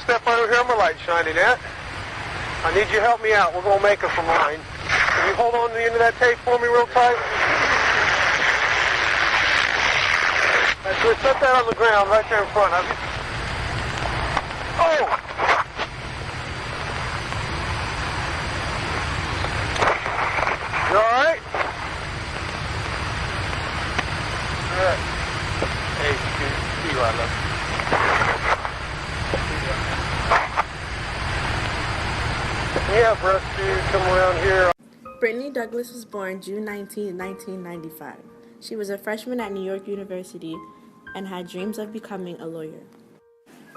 step under here, my light shining at. I need you to help me out. We're going to make it from line. Can you hold on to the end of that tape for me real tight? That's good. Set that on the ground right there in front of you. Oh! You all right? All right. Hey, see you right, love. Yeah, breast dude, come around here. Brittany Douglas was born June 19, 1995. She was a freshman at New York University and had dreams of becoming a lawyer.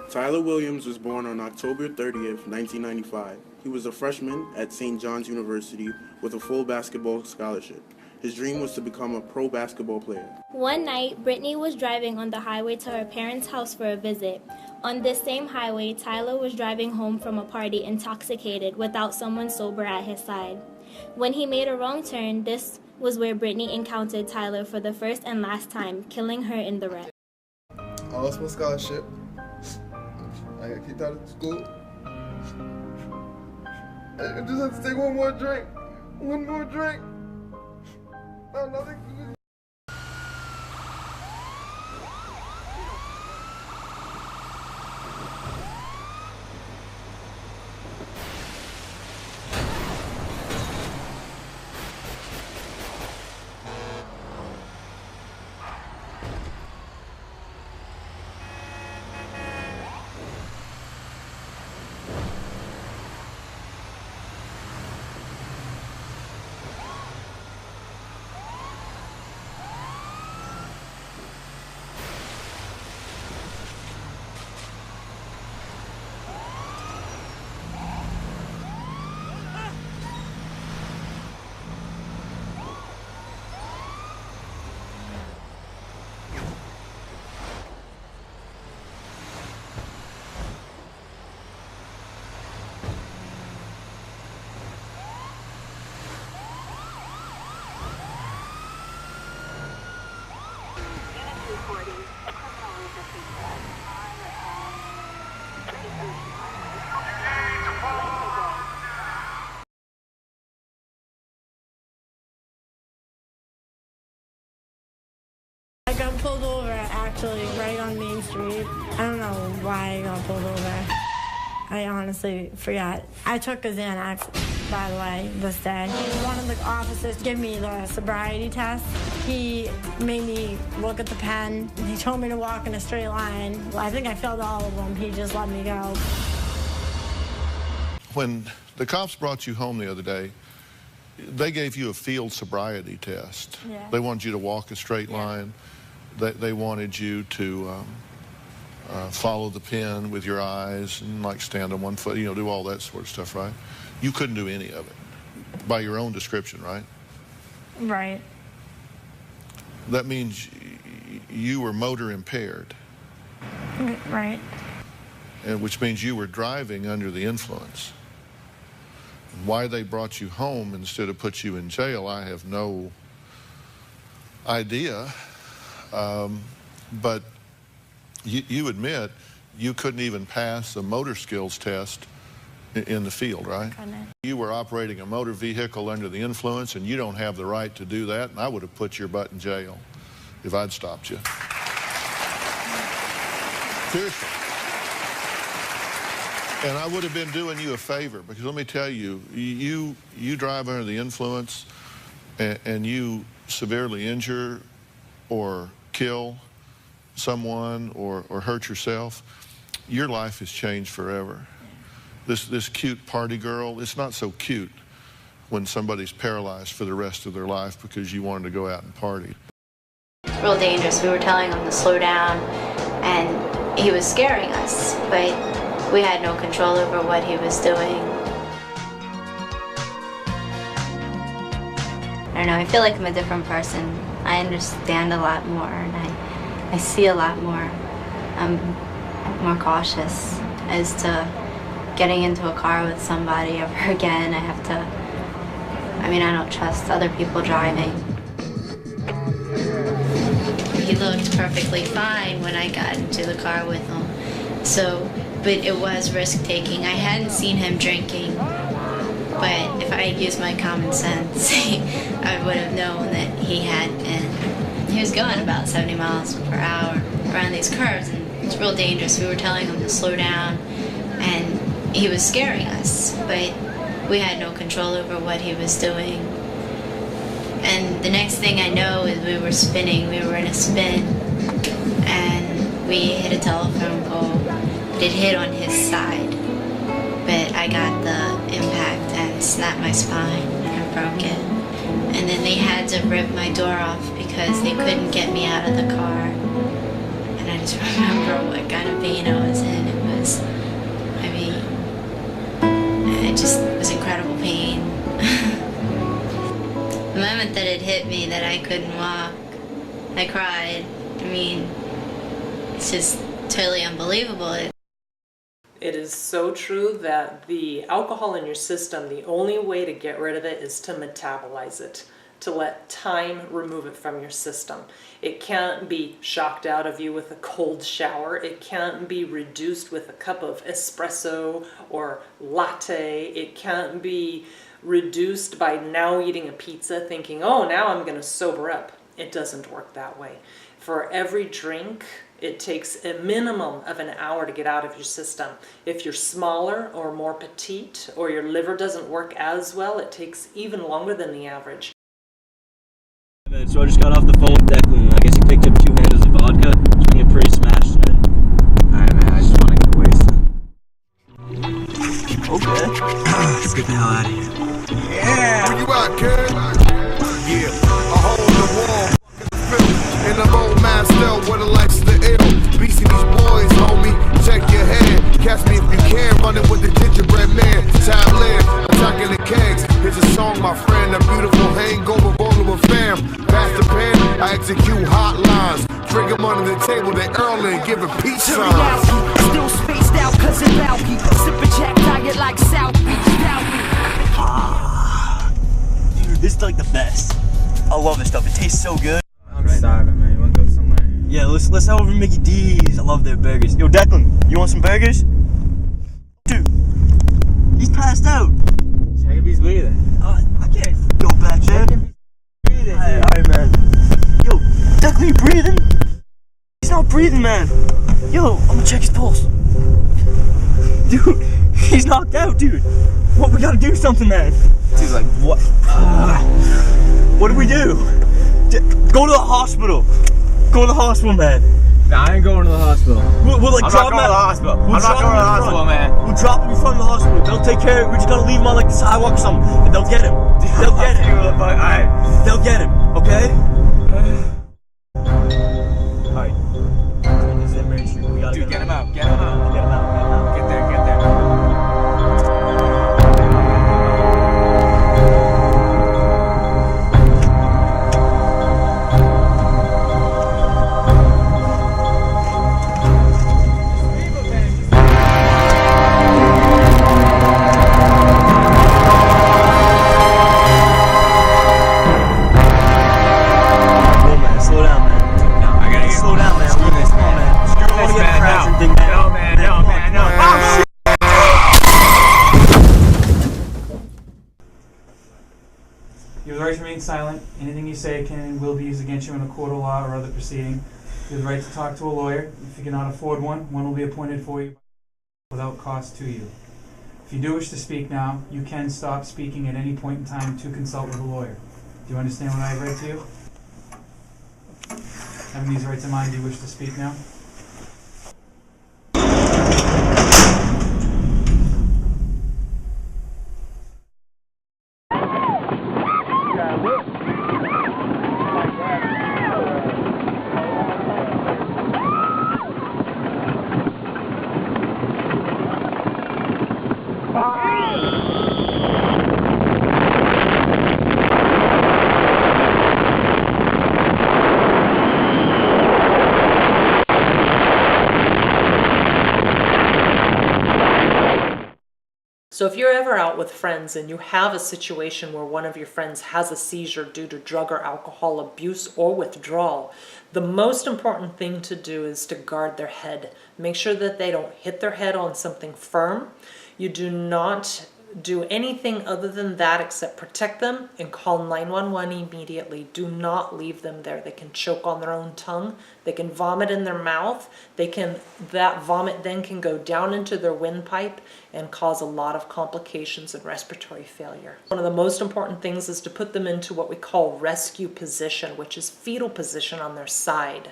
Tyler Williams was born on October 30th, 1995. He was a freshman at St. John's University with a full basketball scholarship. His dream was to become a pro basketball player. One night, Brittany was driving on the highway to her parents' house for a visit. On this same highway, Tyler was driving home from a party intoxicated without someone sober at his side. When he made a wrong turn, this was where Brittany encountered Tyler for the first and last time, killing her in the wreck. I lost my scholarship. I got kicked out of school. I just have to take one more drink. One more drink. No, nothing. I got pulled over actually right on Main Street. I don't know why I got pulled over. I honestly forget. I took a Xanax, by the way, this day. One of the officers gave me the sobriety test. He made me look at the pen. He told me to walk in a straight line. I think I failed all of them. He just let me go. When the cops brought you home the other day, they gave you a field sobriety test. Yeah. They wanted you to walk a straight line. They wanted you to follow the pen with your eyes and like stand on one foot, do all that sort of stuff, right? You couldn't do any of it by your own description, right? Right. That means you were motor impaired. Right. And which means you were driving under the influence. Why they brought you home instead of put you in jail, I have no idea. But you admit you couldn't even pass a motor skills test in the field, right? You were operating a motor vehicle under the influence, and you don't have the right to do that, and I would have put your butt in jail if I'd stopped you. Seriously. And I would have been doing you a favor, because let me tell you, you drive under the influence and you severely injure or kill someone or hurt yourself, your life has changed forever. This cute party girl, it's not so cute when somebody's paralyzed for the rest of their life because you wanted to go out and party. Real dangerous. We were telling him to slow down, and he was scaring us, but we had no control over what he was doing. I don't know, I feel like I'm a different person. I understand a lot more, and I see a lot more. I'm more cautious as to getting into a car with somebody ever again. I don't trust other people driving. He looked perfectly fine when I got into the car with him. So but it was risk-taking. I hadn't seen him drinking, but if I had used my common sense, I would have known that he had been. He was going about 70 miles per hour around these curves, and it's real dangerous. We were telling him to slow down, and he was scaring us, but we had no control over what he was doing. And the next thing I know is we were spinning. We were in a spin, and we hit a telephone pole. It hit on his side, but I got the impact and snapped my spine and broke it. And then they had to rip my door off because they couldn't get me out of the car. And I just remember what kind of pain I was in. It was, I mean, it just was incredible pain. The moment that it hit me that I couldn't walk, I cried. I mean, it's just totally unbelievable. It is so true that the alcohol in your system, the only way to get rid of it is to metabolize it, to let time remove it from your system. It can't be shocked out of you with a cold shower. It can't be reduced with a cup of espresso or latte. It can't be reduced by now eating a pizza thinking, oh, now I'm going to sober up. It doesn't work that way. For every drink, it takes a minimum of an hour to get out of your system. If you're smaller or more petite, or your liver doesn't work as well, it takes even longer than the average. So I just got off the phone with Declan. I guess he picked up 2 handles of vodka. He's being pretty smashed tonight. Alright, man, I just want to get wasted. Okay. Let's get the hell out of here. Yeah! Where you at, kid? Yeah, a hole in the wall. In the old master, what a life's the ill. Beastie these boys, homie, check your head. Catch me if you can, running with the gingerbread man. Time live, attacking the kegs. Here's a song, my friend, a beautiful hangover, rolling with fam. Pass the pen, I execute hotlines. Drink them under the table, they early and give a peace sign. Still spaced out, cousin Balky. Sipping Jack diet like South Beach. Dude, this is like the best. I love this stuff. It tastes so good. I'm starving, man. You wanna go somewhere? Yeah, let's head over to Mickey D's. I love their burgers. Yo, Declan, you want some burgers? Dude, he's passed out. Check if he's breathing. I can't go back there. Check if he's breathing. Alright, man. Yo, Declan, you breathing? He's not breathing, man. Yo, I'm gonna check his pulse. Dude, he's knocked out, dude. What, we gotta do something, man. He's like, what? What do we do? Go to the hospital. Go to the hospital, man. Nah, I ain't going to the hospital. We'll like I'm drop not going to the hospital. I'm not going to the hospital, man. We'll drop him in front of the hospital. They'll take care of it. We just gotta leave him on like the sidewalk or something. And they'll get him. They'll get him. Alright. They'll get him, okay? Alright. Dude, get him out. Get him out. Get him out. Get him out. Get there. Get there. You have the right to remain silent. Anything you say can and will be used against you in a court of law or other proceeding. You have the right to talk to a lawyer. If you cannot afford one, one will be appointed for you without cost to you. If you do wish to speak now, you can stop speaking at any point in time to consult with a lawyer. Do you understand what I have read to you? Having these rights in mind, do you wish to speak now? So if you're ever out with friends and you have a situation where one of your friends has a seizure due to drug or alcohol abuse or withdrawal, the most important thing to do is to guard their head. Make sure that they don't hit their head on something firm. You do not do anything other than that except protect them and call 911 immediately. Do not leave them there. They can choke on their own tongue. They can vomit in their mouth. That vomit then can go down into their windpipe and cause a lot of complications and respiratory failure. One of the most important things is to put them into what we call rescue position, which is fetal position on their side.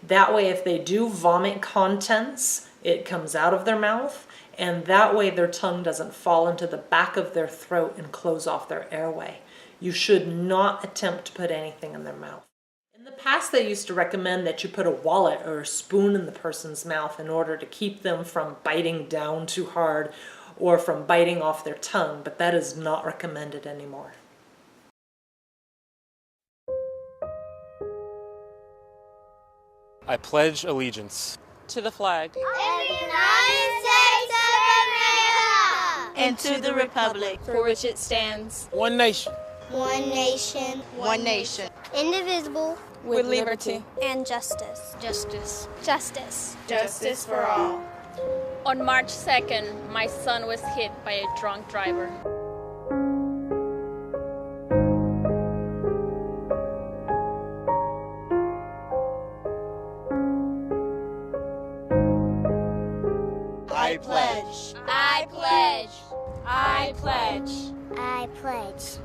That way, if they do vomit contents, it comes out of their mouth, and that way their tongue doesn't fall into the back of their throat and close off their airway. You should not attempt to put anything in their mouth. In the past, they used to recommend that you put a wallet or a spoon in the person's mouth in order to keep them from biting down too hard or from biting off their tongue, but that is not recommended anymore. I pledge allegiance to the flag of the United States of America and to the republic for which it stands, one nation, one nation, indivisible, with liberty and justice. Justice for all. On March 2nd, my son was hit by a drunk driver. I pledge. I pledge. I pledge. I pledge.